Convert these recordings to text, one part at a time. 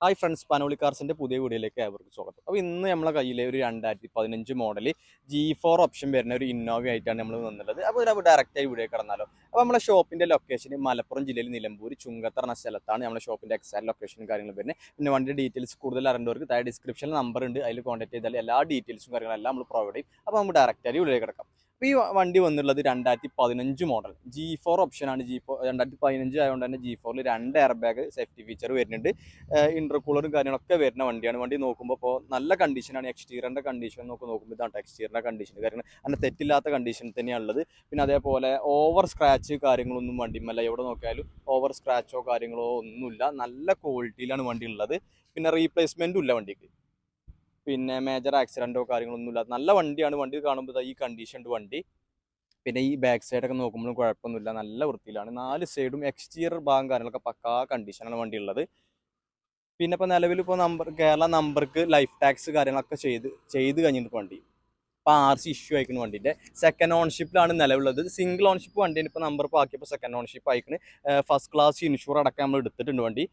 Hi friends, Panoli കാർസിൻ്റെ പുതിയ വീഡിയോയിലേക്ക് ഏവർക്കും സ്വാഗതം. അപ്പോൾ ഇന്ന് നമ്മളെ കയ്യിൽ ഒരു 2015 മോഡൽ G4 ഓപ്ഷൻ വരുന്ന ഒരു ഇന്നോവ ആയിട്ടാണ് നമ്മൾ വന്നുള്ളത്. അപ്പോൾ നമ്മൾ ഡയറക്റ്റായി വീഡിയോ കടന്നാലോ. അപ്പോൾ നമ്മുടെ ഷോപ്പിൻ്റെ ലൊക്കേഷൻ മലപ്പുറം ജില്ലയിൽ നിലമ്പൂർ ചുങ്കത്തറ എന്ന സ്ഥലത്താണ് നമ്മുടെ ഷോപ്പിൻ്റെ എക്സാക്ട് ലൊക്കേഷനും കാര്യങ്ങളും വരുന്നത്. പിന്നെ വണ്ടിയുടെ ഡീറ്റെയിൽസ് കൂടുതൽ അറിയേണ്ടവർക്ക് താഴെ ഡിസ്ക്രിപ്ഷനിൽ നമ്പർ ഉണ്ട്, അതിൽ കോൺടാക്ട് ചെയ്താൽ എല്ലാ ഡീറ്റെയിൽസും കാര്യങ്ങളെല്ലാം നമ്മൾ പ്രൊവൈഡ് ചെയ്യും. അപ്പോൾ നമ്മൾ ഡയറക്റ്റായി വീഡിയോ കിടക്കാം. അപ്പോൾ ഈ വണ്ടി വന്നുള്ളത് 2015 മോഡൽ G4 ഓപ്ഷനാണ്. G4 2015 ആയതുകൊണ്ട് തന്നെ G4ൽ 2 എയർ ബാഗ് സേഫ്റ്റി ഫീച്ചർ വരുന്നുണ്ട്. ഇന്റർകൂളറും കാര്യങ്ങളൊക്കെ വരുന്ന വണ്ടിയാണ്. വണ്ടി നോക്കുമ്പോൾ ഇപ്പോൾ നല്ല കണ്ടീഷനാണ്. എക്സ്റ്റീരിയറിൻ്റെ കണ്ടീഷൻ നോക്കുമ്പോൾ ഇതാണ് എക്സ്റ്റീരിയറിൻ്റെ കണ്ടീഷൻ. കാരണം അങ്ങനെ തെറ്റില്ലാത്ത കണ്ടീഷൻ തന്നെയാണ് ഉള്ളത്. പിന്നെ അതേപോലെ ഓവർ സ്ക്രാച്ച് കാര്യങ്ങളൊന്നും വണ്ടിമല്ല. എവിടെ നോക്കിയാലും ഓവർ സ്ക്രാച്ചോ കാര്യങ്ങളോ ഒന്നുമില്ല. നല്ല ക്വാളിറ്റിയിലാണ് വണ്ടി ഉള്ളത്. പിന്നെ റീപ്ലേസ്മെൻറ്റും ഇല്ല വണ്ടിക്ക്. പിന്നെ മേജർ ആക്സിഡൻറ്റോ കാര്യങ്ങളൊന്നും ഇല്ലാത്ത നല്ല വണ്ടിയാണ്. വണ്ടി കാണുമ്പോൾ ഈ കണ്ടീഷൻ്റെ വണ്ടി. പിന്നെ ഈ ബാക്ക് സൈഡൊക്കെ നോക്കുമ്പോഴും കുഴപ്പമൊന്നുമില്ല, നല്ല വൃത്തിയിലാണ്. 4 സൈഡും എക്സ്റ്റീരിയർ ഭാഗം കാര്യങ്ങളൊക്കെ പക്കാ കണ്ടീഷനാണ് വണ്ടി ഉള്ളത്. പിന്നെ ഇപ്പോൾ നിലവിൽ കേരള നമ്പർക്ക് ലൈഫ് ടാക്സ് കാര്യങ്ങളൊക്കെ ചെയ്ത് കഴിഞ്ഞിട്ട് വണ്ടി ഇപ്പോൾ RC ഇഷ്യൂ ആയിക്കുന്ന വണ്ടിൻ്റെ സെക്കൻഡ് ഓൺഷിപ്പിലാണ് നിലവിലുള്ളത്. സിംഗിൾ ഓൺഷിപ്പ് വണ്ടിയാണ്. ഇപ്പോൾ നമ്പർ ആക്കിയപ്പോൾ സെക്കൻഡ് ഓൺഷിപ്പ് ആയിക്കണ്. ഫസ്റ്റ് ക്ലാസ് ഇൻഷുർ അടക്കം നമ്മൾ എടുത്തിട്ടുണ്ട്. വണ്ടി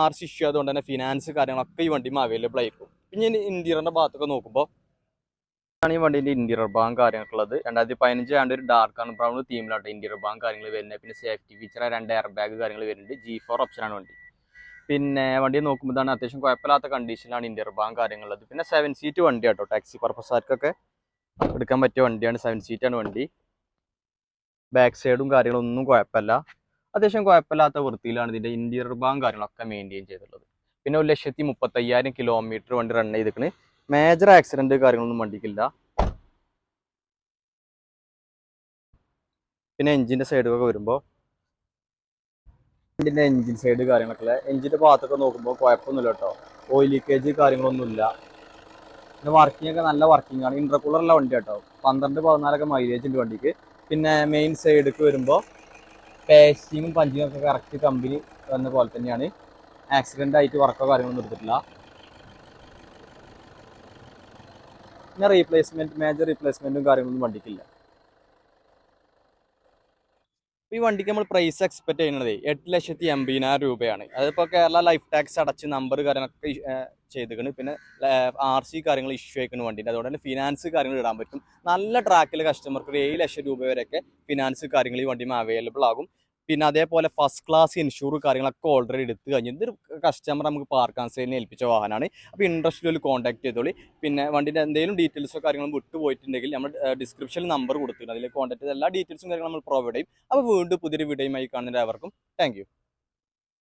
RC ഇഷ്യൂ ആയതുകൊണ്ട് തന്നെ ഫിനാൻസ് കാര്യങ്ങളൊക്കെ ഈ വണ്ടിയും അവൈലബിൾ ആയിരിക്കും. പിന്നെ ഇന്റീരിയറിൻ്റെ ഭാഗത്തൊക്കെ നോക്കുമ്പോൾ ആണ് ഈ വണ്ടീൻ്റെ ഇന്റീരിയർ ഭാഗം കാര്യങ്ങളുള്ളത്. 2015 ആണ്ട് ഒരു ഡാർക്ക് ആൻഡ് ബ്രൗൺ തീമിലായിട്ട് ഇന്റീരിയർ ഭാഗം കാര്യങ്ങൾ വരുന്നത്. പിന്നെ സേഫ്റ്റി ഫീച്ചർ 2 എയർ ബാഗ് കാര്യങ്ങൾ വരുന്നുണ്ട്. G4 ഓപ്ഷനാണ് വണ്ടി. പിന്നെ വണ്ടി നോക്കുമ്പോൾ ഇതാണ് അത്യാവശ്യം കുഴപ്പമില്ലാത്ത കണ്ടീഷനിലാണ് ഇന്റീരിയർ ഭാഗം കാര്യങ്ങളുള്ളത്. പിന്നെ 7 സീറ്റ് വണ്ടി കേട്ടോ. ടാക്സി പർപ്പസാർക്കൊക്കെ എടുക്കാൻ പറ്റിയ വണ്ടിയാണ്. 7 സീറ്റാണ് വണ്ടി. ബാക്ക് സൈഡും കാര്യങ്ങളൊന്നും കുഴപ്പമില്ല. അത്യാവശ്യം കുഴപ്പമില്ലാത്ത വൃത്തിയിലാണ് ഇതിൻ്റെ ഇന്റീരിയർ ഭാഗം കാര്യങ്ങളൊക്കെ മെയിൻറ്റെയിൻ ചെയ്തിട്ടുള്ളത്. പിന്നെ 1,35,000 കിലോമീറ്റർ വണ്ടി റൺ ചെയ്തിരിക്കണ്. മേജർ ആക്സിഡന്റ് കാര്യങ്ങളൊന്നും വണ്ടിക്കില്ല. പിന്നെ എഞ്ചിൻ്റെ സൈഡൊക്കെ വരുമ്പോൾ വണ്ടിൻ്റെ എഞ്ചിൻ സൈഡ് കാര്യങ്ങളൊക്കെ എഞ്ചിൻ്റെ ഭാഗത്തൊക്കെ നോക്കുമ്പോൾ കുഴപ്പമൊന്നുമില്ല കേട്ടോ. ഓയിൽ ലീക്കേജ് കാര്യങ്ങളൊന്നുമില്ല. പിന്നെ വർക്കിംഗ് ഒക്കെ നല്ല വർക്കിംഗ് ആണ്. ഇന്റർകൂളറുള്ള വണ്ടി കേട്ടോ. 12-14 മൈലേജ് ഉണ്ട് വണ്ടിക്ക്. പിന്നെ മെയിൻ സൈഡിലേക്ക് വരുമ്പോൾ പേസ്റ്റിങ്ങും പഞ്ചിങ്ങും ഒക്കെ കറക്റ്റ് കമ്പനി വന്ന പോലെ തന്നെയാണ്. ആക്സിഡൻ്റ് ആയിട്ട് വർക്കോ കാര്യങ്ങളൊന്നും എടുത്തിട്ടില്ല. പിന്നെ മേജർ റീപ്ലേസ്മെൻറ്റും കാര്യങ്ങളൊന്നും വണ്ടിക്കില്ല. ഈ വണ്ടിക്ക് നമ്മൾ പ്രൈസ് എക്സ്പെക്ട് ചെയ്യുന്നത് 8,80,000 രൂപയാണ്. അതിപ്പോൾ കേരള ലൈഫ് ടാക്സ് അടച്ച് നമ്പർ കാര്യങ്ങളൊക്കെ ചെയ്തിരിക്കുന്നു. പിന്നെ RC കാര്യങ്ങൾ ഇഷ്യൂ ആയിക്കുന്ന വണ്ടിൻ്റെ. അതുകൊണ്ട് തന്നെ ഫിനാൻസ് കാര്യങ്ങൾ ഇടാൻ പറ്റും. നല്ല ട്രാക്കിൽ കസ്റ്റമർക്ക് ഒരു 7 ലക്ഷം രൂപ വരെയൊക്കെ ഫിനാൻസ് കാര്യങ്ങൾ ഈ വണ്ടിയിൽ അവൈലബിൾ ആകും. പിന്നെ അതേപോലെ ഫസ്റ്റ് ക്ലാസ് ഇൻഷൂർ കാര്യങ്ങളൊക്കെ ഓൾറെഡി എടുത്തു കഴിഞ്ഞു. ഇതൊരു കസ്റ്റമർ നമുക്ക് പാർക്ക് ആൻഡ് സെയിലിന് ഏൽപ്പിച്ച വാഹനമാണ്. അപ്പോൾ ഇൻട്രസ്റ്റിൽ കോൺടാക്ട് ചെയ്തോളി. പിന്നെ വണ്ടിൻ്റെ എന്തെങ്കിലും ഡീറ്റെയിൽസോ കാര്യങ്ങളും വിട്ടുപോയിട്ടുണ്ടെങ്കിൽ നമ്മൾ ഡിസ്ക്രിപ്ഷനിൽ നമ്പർ കൊടുത്തിട്ടുണ്ട്. അതിൽ കോൺടാക്ട് ചെയ്ത് എല്ലാ ഡീറ്റെയിൽസും കാര്യങ്ങളും നമ്മൾ പ്രൊവൈഡ് ചെയ്യും. അപ്പോൾ വീണ്ടും പുതിയൊരു വീഡിയോയുമായി കാണുന്നവർക്ക് താങ്ക് യു.